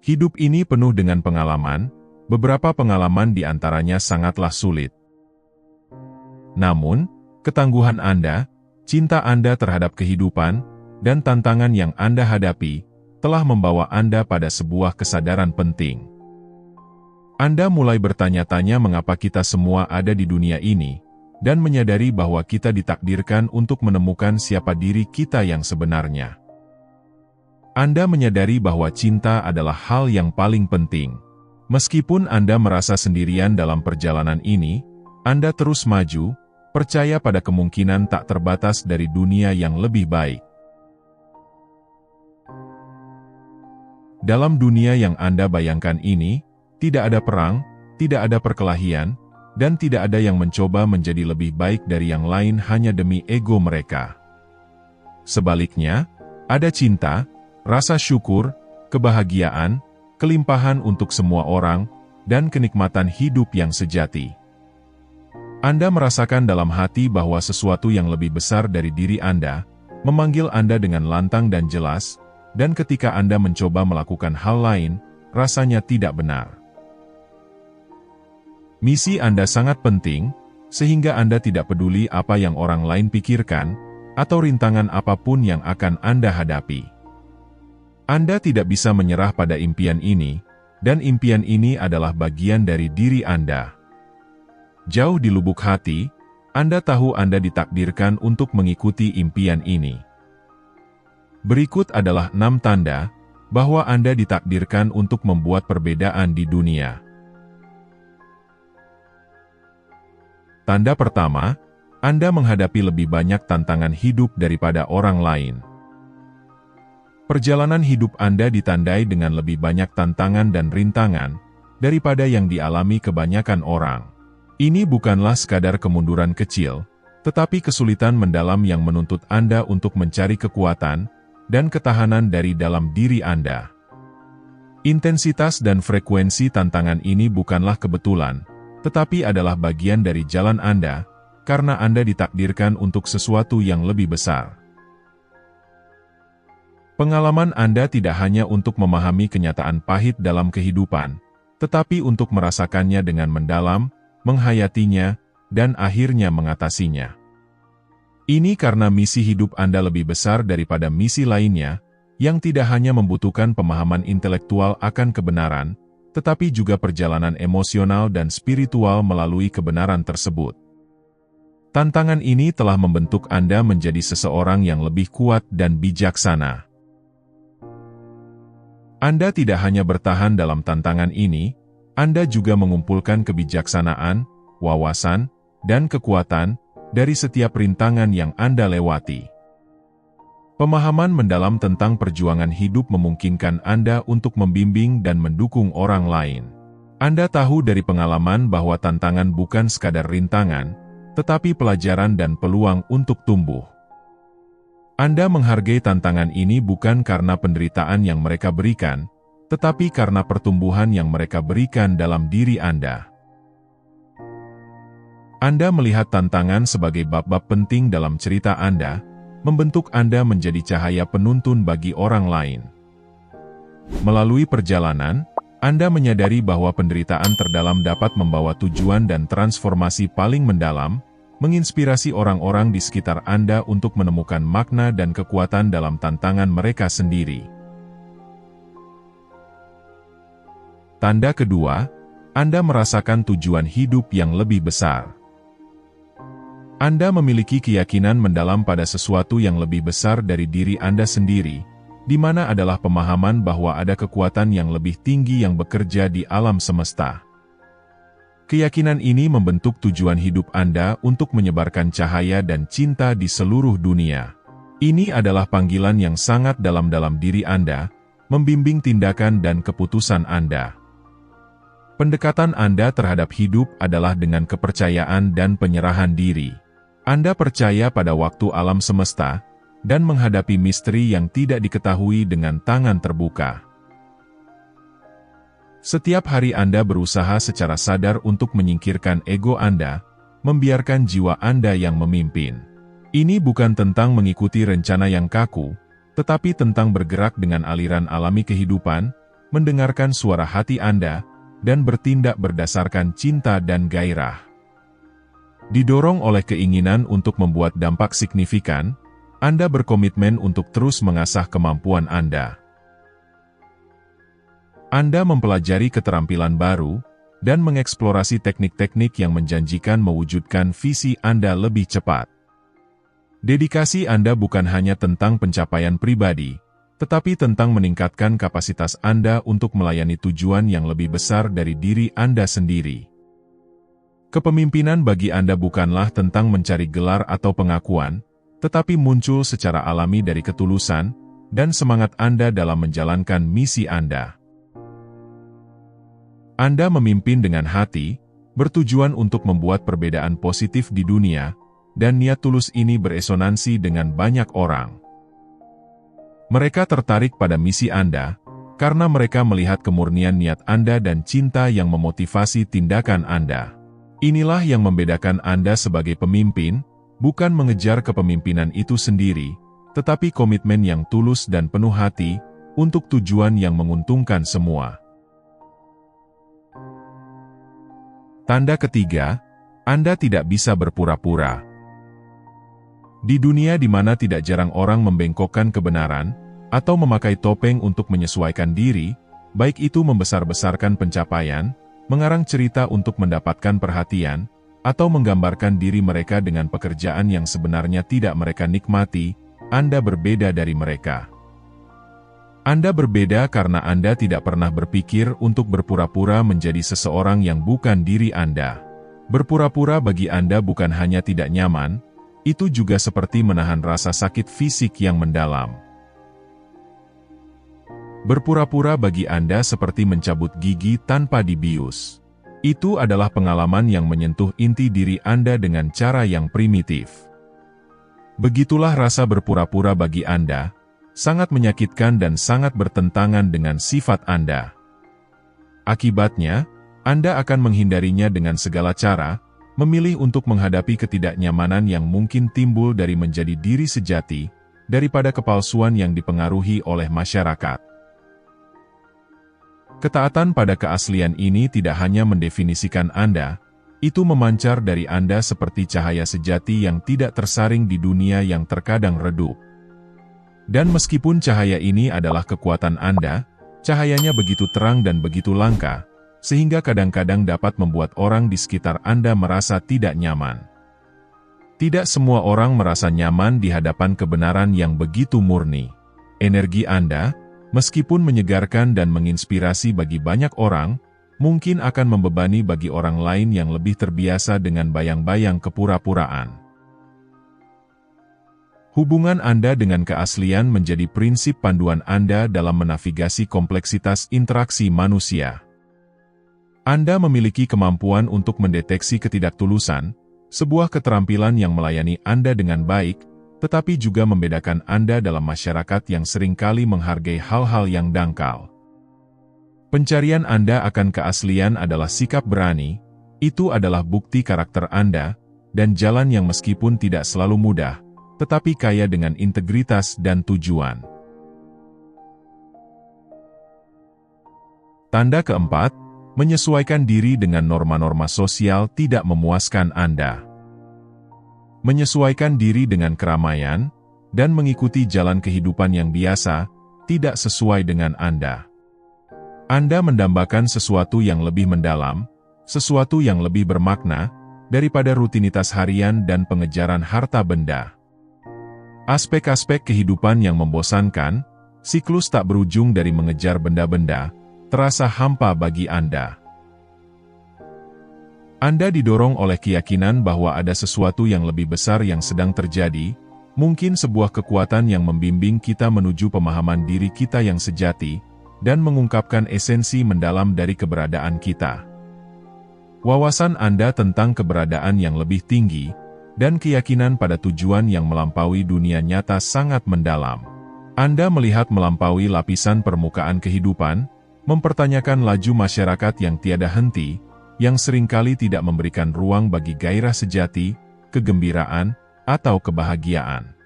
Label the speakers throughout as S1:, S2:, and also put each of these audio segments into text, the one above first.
S1: Hidup ini penuh dengan pengalaman, beberapa pengalaman di antaranya sangatlah sulit. Namun, ketangguhan Anda, cinta Anda terhadap kehidupan, dan tantangan yang Anda hadapi, telah membawa Anda pada sebuah kesadaran penting. Anda mulai bertanya-tanya mengapa kita semua ada di dunia ini, dan menyadari bahwa kita ditakdirkan untuk menemukan siapa diri kita yang sebenarnya. Anda menyadari bahwa cinta adalah hal yang paling penting. Meskipun Anda merasa sendirian dalam perjalanan ini, Anda terus maju, percaya pada kemungkinan tak terbatas dari dunia yang lebih baik. Dalam dunia yang Anda bayangkan ini, tidak ada perang, tidak ada perkelahian, dan tidak ada yang mencoba menjadi lebih baik dari yang lain hanya demi ego mereka. Sebaliknya, ada cinta, rasa syukur, kebahagiaan, kelimpahan untuk semua orang, dan kenikmatan hidup yang sejati. Anda merasakan dalam hati bahwa sesuatu yang lebih besar dari diri Anda, memanggil Anda dengan lantang dan jelas, dan ketika Anda mencoba melakukan hal lain, rasanya tidak benar. Misi Anda sangat penting, sehingga Anda tidak peduli apa yang orang lain pikirkan, atau rintangan apapun yang akan Anda hadapi. Anda tidak bisa menyerah pada impian ini, dan impian ini adalah bagian dari diri Anda. Jauh di lubuk hati, Anda tahu Anda ditakdirkan untuk mengikuti impian ini. Berikut adalah 6 tanda bahwa Anda ditakdirkan untuk membuat perbedaan di dunia. Tanda pertama, Anda menghadapi lebih banyak tantangan hidup daripada orang lain. Perjalanan hidup Anda ditandai dengan lebih banyak tantangan dan rintangan daripada yang dialami kebanyakan orang. Ini bukanlah sekadar kemunduran kecil, tetapi kesulitan mendalam yang menuntut Anda untuk mencari kekuatan dan ketahanan dari dalam diri Anda. Intensitas dan frekuensi tantangan ini bukanlah kebetulan, tetapi adalah bagian dari jalan Anda, karena Anda ditakdirkan untuk sesuatu yang lebih besar. Pengalaman Anda tidak hanya untuk memahami kenyataan pahit dalam kehidupan, tetapi untuk merasakannya dengan mendalam, menghayatinya, dan akhirnya mengatasinya. Ini karena misi hidup Anda lebih besar daripada misi lainnya, yang tidak hanya membutuhkan pemahaman intelektual akan kebenaran, tetapi juga perjalanan emosional dan spiritual melalui kebenaran tersebut. Tantangan ini telah membentuk Anda menjadi seseorang yang lebih kuat dan bijaksana. Anda tidak hanya bertahan dalam tantangan ini, Anda juga mengumpulkan kebijaksanaan, wawasan, dan kekuatan dari setiap rintangan yang Anda lewati. Pemahaman mendalam tentang perjuangan hidup memungkinkan Anda untuk membimbing dan mendukung orang lain. Anda tahu dari pengalaman bahwa tantangan bukan sekadar rintangan, tetapi pelajaran dan peluang untuk tumbuh. Anda menghargai tantangan ini bukan karena penderitaan yang mereka berikan, tetapi karena pertumbuhan yang mereka berikan dalam diri Anda. Anda melihat tantangan sebagai bab-bab penting dalam cerita Anda, membentuk Anda menjadi cahaya penuntun bagi orang lain. Melalui perjalanan, Anda menyadari bahwa penderitaan terdalam dapat membawa tujuan dan transformasi paling mendalam, menginspirasi orang-orang di sekitar Anda untuk menemukan makna dan kekuatan dalam tantangan mereka sendiri. Tanda kedua, Anda merasakan tujuan hidup yang lebih besar. Anda memiliki keyakinan mendalam pada sesuatu yang lebih besar dari diri Anda sendiri, di mana adalah pemahaman bahwa ada kekuatan yang lebih tinggi yang bekerja di alam semesta. Keyakinan ini membentuk tujuan hidup Anda untuk menyebarkan cahaya dan cinta di seluruh dunia. Ini adalah panggilan yang sangat dalam diri Anda, membimbing tindakan dan keputusan Anda. Pendekatan Anda terhadap hidup adalah dengan kepercayaan dan penyerahan diri. Anda percaya pada waktu alam semesta, dan menghadapi misteri yang tidak diketahui dengan tangan terbuka. Setiap hari Anda berusaha secara sadar untuk menyingkirkan ego Anda, membiarkan jiwa Anda yang memimpin. Ini bukan tentang mengikuti rencana yang kaku, tetapi tentang bergerak dengan aliran alami kehidupan, mendengarkan suara hati Anda, dan bertindak berdasarkan cinta dan gairah. Didorong oleh keinginan untuk membuat dampak signifikan, Anda berkomitmen untuk terus mengasah kemampuan Anda. Anda mempelajari keterampilan baru, dan mengeksplorasi teknik-teknik yang menjanjikan mewujudkan visi Anda lebih cepat. Dedikasi Anda bukan hanya tentang pencapaian pribadi, tetapi tentang meningkatkan kapasitas Anda untuk melayani tujuan yang lebih besar dari diri Anda sendiri. Kepemimpinan bagi Anda bukanlah tentang mencari gelar atau pengakuan, tetapi muncul secara alami dari ketulusan dan semangat Anda dalam menjalankan misi Anda. Anda memimpin dengan hati, bertujuan untuk membuat perbedaan positif di dunia, dan niat tulus ini beresonansi dengan banyak orang. Mereka tertarik pada misi Anda, karena mereka melihat kemurnian niat Anda dan cinta yang memotivasi tindakan Anda. Inilah yang membedakan Anda sebagai pemimpin, bukan mengejar kepemimpinan itu sendiri, tetapi komitmen yang tulus dan penuh hati, untuk tujuan yang menguntungkan semua. Tanda ketiga, Anda tidak bisa berpura-pura. Di dunia di mana tidak jarang orang membengkokkan kebenaran, atau memakai topeng untuk menyesuaikan diri, baik itu membesar-besarkan pencapaian, mengarang cerita untuk mendapatkan perhatian, atau menggambarkan diri mereka dengan pekerjaan yang sebenarnya tidak mereka nikmati, Anda berbeda dari mereka. Anda berbeda karena Anda tidak pernah berpikir untuk berpura-pura menjadi seseorang yang bukan diri Anda. Berpura-pura bagi Anda bukan hanya tidak nyaman, itu juga seperti menahan rasa sakit fisik yang mendalam. Berpura-pura bagi Anda seperti mencabut gigi tanpa dibius. Itu adalah pengalaman yang menyentuh inti diri Anda dengan cara yang primitif. Begitulah rasa berpura-pura bagi Anda, sangat menyakitkan dan sangat bertentangan dengan sifat Anda. Akibatnya, Anda akan menghindarinya dengan segala cara, memilih untuk menghadapi ketidaknyamanan yang mungkin timbul dari menjadi diri sejati, daripada kepalsuan yang dipengaruhi oleh masyarakat. Ketaatan pada keaslian ini tidak hanya mendefinisikan Anda, itu memancar dari Anda seperti cahaya sejati yang tidak tersaring di dunia yang terkadang redup. Dan meskipun cahaya ini adalah kekuatan Anda, cahayanya begitu terang dan begitu langka, sehingga kadang-kadang dapat membuat orang di sekitar Anda merasa tidak nyaman. Tidak semua orang merasa nyaman di hadapan kebenaran yang begitu murni. Energi Anda, meskipun menyegarkan dan menginspirasi bagi banyak orang, mungkin akan membebani bagi orang lain yang lebih terbiasa dengan bayang-bayang kepura-puraan. Hubungan Anda dengan keaslian menjadi prinsip panduan Anda dalam menavigasi kompleksitas interaksi manusia. Anda memiliki kemampuan untuk mendeteksi ketidaktulusan, sebuah keterampilan yang melayani Anda dengan baik, tetapi juga membedakan Anda dalam masyarakat yang seringkali menghargai hal-hal yang dangkal. Pencarian Anda akan keaslian adalah sikap berani, itu adalah bukti karakter Anda, dan jalan yang meskipun tidak selalu mudah, tetapi kaya dengan integritas dan tujuan. Tanda keempat, menyesuaikan diri dengan norma-norma sosial tidak memuaskan Anda. Menyesuaikan diri dengan keramaian, dan mengikuti jalan kehidupan yang biasa, tidak sesuai dengan Anda. Anda mendambakan sesuatu yang lebih mendalam, sesuatu yang lebih bermakna, daripada rutinitas harian dan pengejaran harta benda. Aspek-aspek kehidupan yang membosankan, siklus tak berujung dari mengejar benda-benda, terasa hampa bagi Anda. Anda didorong oleh keyakinan bahwa ada sesuatu yang lebih besar yang sedang terjadi, mungkin sebuah kekuatan yang membimbing kita menuju pemahaman diri kita yang sejati, dan mengungkapkan esensi mendalam dari keberadaan kita. Wawasan Anda tentang keberadaan yang lebih tinggi, dan keyakinan pada tujuan yang melampaui dunia nyata sangat mendalam. Anda melihat melampaui lapisan permukaan kehidupan, mempertanyakan laju masyarakat yang tiada henti, yang seringkali tidak memberikan ruang bagi gairah sejati, kegembiraan, atau kebahagiaan.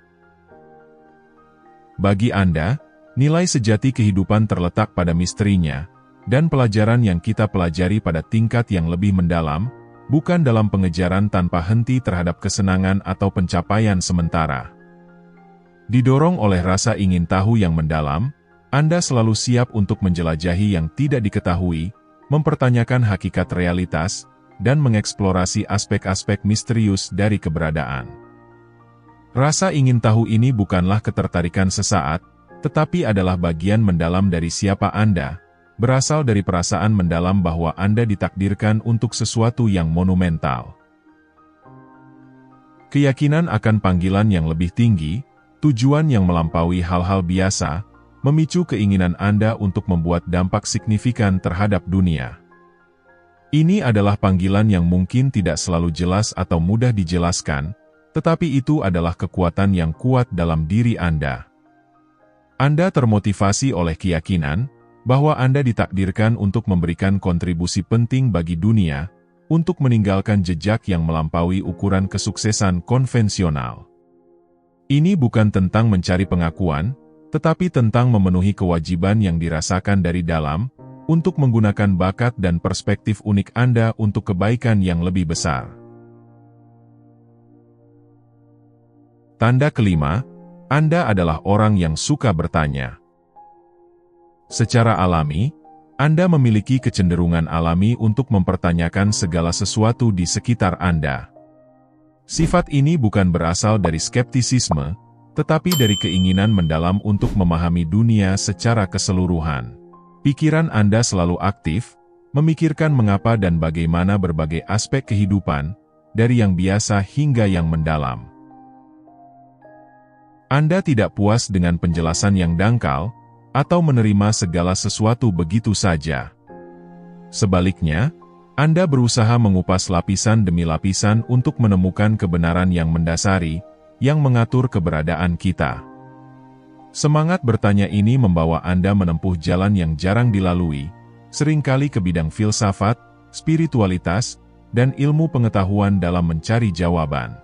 S1: Bagi Anda, Nilai sejati kehidupan terletak pada misterinya, dan pelajaran yang kita pelajari pada tingkat yang lebih mendalam, bukan dalam pengejaran tanpa henti terhadap kesenangan atau pencapaian sementara. Didorong oleh rasa ingin tahu yang mendalam, Anda selalu siap untuk menjelajahi yang tidak diketahui, mempertanyakan hakikat realitas, dan mengeksplorasi aspek-aspek misterius dari keberadaan. Rasa ingin tahu ini bukanlah ketertarikan sesaat, tetapi adalah bagian mendalam dari siapa Anda, berasal dari perasaan mendalam bahwa Anda ditakdirkan untuk sesuatu yang monumental. Keyakinan akan panggilan yang lebih tinggi, tujuan yang melampaui hal-hal biasa, memicu keinginan Anda untuk membuat dampak signifikan terhadap dunia. Ini adalah panggilan yang mungkin tidak selalu jelas atau mudah dijelaskan, tetapi itu adalah kekuatan yang kuat dalam diri Anda. Anda termotivasi oleh keyakinan bahwa Anda ditakdirkan untuk memberikan kontribusi penting bagi dunia, untuk meninggalkan jejak yang melampaui ukuran kesuksesan konvensional. Ini bukan tentang mencari pengakuan, tetapi tentang memenuhi kewajiban yang dirasakan dari dalam, untuk menggunakan bakat dan perspektif unik Anda untuk kebaikan yang lebih besar. Tanda kelima, Anda adalah orang yang suka bertanya. Secara alami, Anda memiliki kecenderungan alami untuk mempertanyakan segala sesuatu di sekitar Anda. Sifat ini bukan berasal dari skeptisisme, tetapi dari keinginan mendalam untuk memahami dunia secara keseluruhan. Pikiran Anda selalu aktif, memikirkan mengapa dan bagaimana berbagai aspek kehidupan, dari yang biasa hingga yang mendalam. Anda tidak puas dengan penjelasan yang dangkal, atau menerima segala sesuatu begitu saja. Sebaliknya, Anda berusaha mengupas lapisan demi lapisan untuk menemukan kebenaran yang mendasari, yang mengatur keberadaan kita. Semangat bertanya ini membawa Anda menempuh jalan yang jarang dilalui, seringkali ke bidang filsafat, spiritualitas, dan ilmu pengetahuan dalam mencari jawaban.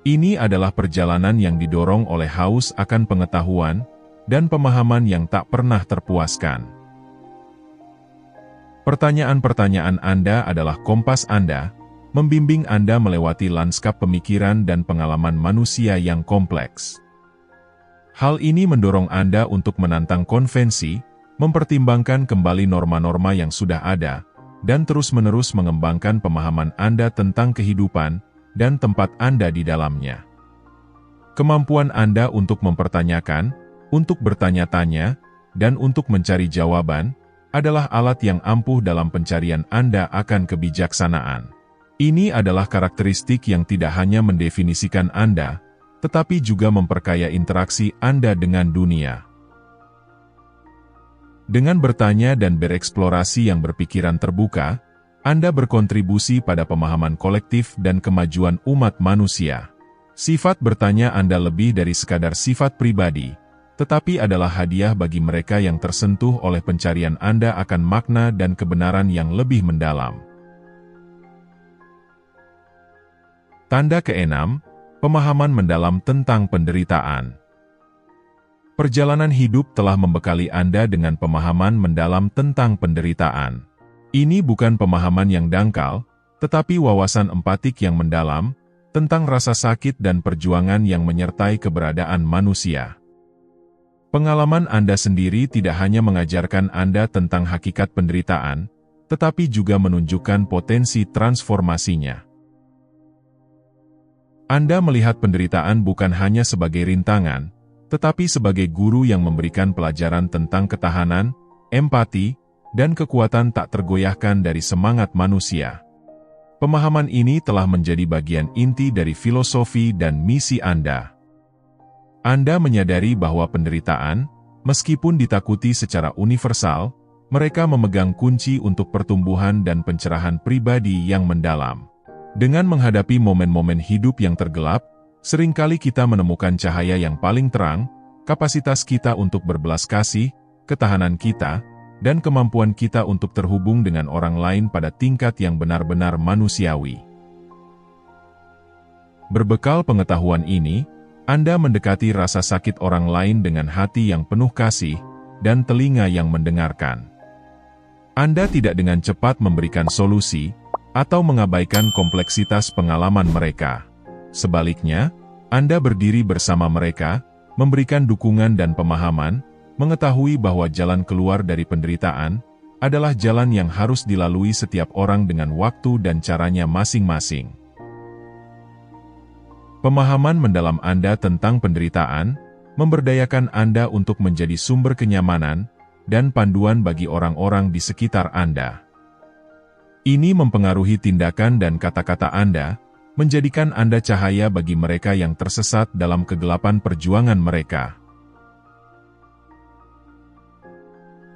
S1: Ini adalah perjalanan yang didorong oleh haus akan pengetahuan, dan pemahaman yang tak pernah terpuaskan. Pertanyaan-pertanyaan Anda adalah kompas Anda, membimbing Anda melewati lanskap pemikiran dan pengalaman manusia yang kompleks. Hal ini mendorong Anda untuk menantang konvensi, mempertimbangkan kembali norma-norma yang sudah ada, dan terus-menerus mengembangkan pemahaman Anda tentang kehidupan, dan tempat Anda di dalamnya. Kemampuan Anda untuk mempertanyakan, untuk bertanya-tanya, dan untuk mencari jawaban, adalah alat yang ampuh dalam pencarian Anda akan kebijaksanaan. Ini adalah karakteristik yang tidak hanya mendefinisikan Anda, tetapi juga memperkaya interaksi Anda dengan dunia. Dengan bertanya dan bereksplorasi yang berpikiran terbuka, Anda berkontribusi pada pemahaman kolektif dan kemajuan umat manusia. Sifat bertanya Anda lebih dari sekadar sifat pribadi, tetapi adalah hadiah bagi mereka yang tersentuh oleh pencarian Anda akan makna dan kebenaran yang lebih mendalam. Tanda keenam, pemahaman mendalam tentang penderitaan. Perjalanan hidup telah membekali Anda dengan pemahaman mendalam tentang penderitaan. Ini bukan pemahaman yang dangkal, tetapi wawasan empatik yang mendalam, tentang rasa sakit dan perjuangan yang menyertai keberadaan manusia. Pengalaman Anda sendiri tidak hanya mengajarkan Anda tentang hakikat penderitaan, tetapi juga menunjukkan potensi transformasinya. Anda melihat penderitaan bukan hanya sebagai rintangan, tetapi sebagai guru yang memberikan pelajaran tentang ketahanan, empati, dan kekuatan tak tergoyahkan dari semangat manusia. Pemahaman ini telah menjadi bagian inti dari filosofi dan misi Anda. Anda menyadari bahwa penderitaan, meskipun ditakuti secara universal, mereka memegang kunci untuk pertumbuhan dan pencerahan pribadi yang mendalam. Dengan menghadapi momen-momen hidup yang tergelap, seringkali kita menemukan cahaya yang paling terang, kapasitas kita untuk berbelas kasih, ketahanan kita, dan kemampuan kita untuk terhubung dengan orang lain pada tingkat yang benar-benar manusiawi. Berbekal pengetahuan ini, Anda mendekati rasa sakit orang lain dengan hati yang penuh kasih, dan telinga yang mendengarkan. Anda tidak dengan cepat memberikan solusi, atau mengabaikan kompleksitas pengalaman mereka. Sebaliknya, Anda berdiri bersama mereka, memberikan dukungan dan pemahaman, mengetahui bahwa jalan keluar dari penderitaan adalah jalan yang harus dilalui setiap orang dengan waktu dan caranya masing-masing. Pemahaman mendalam Anda tentang penderitaan memberdayakan Anda untuk menjadi sumber kenyamanan dan panduan bagi orang-orang di sekitar Anda. Ini mempengaruhi tindakan dan kata-kata Anda, menjadikan Anda cahaya bagi mereka yang tersesat dalam kegelapan perjuangan mereka.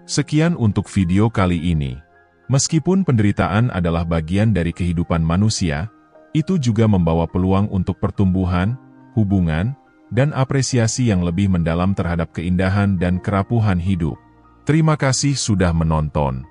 S1: Sekian untuk video kali ini. Meskipun penderitaan adalah bagian dari kehidupan manusia, itu juga membawa peluang untuk pertumbuhan, hubungan, dan apresiasi yang lebih mendalam terhadap keindahan dan kerapuhan hidup. Terima kasih sudah menonton.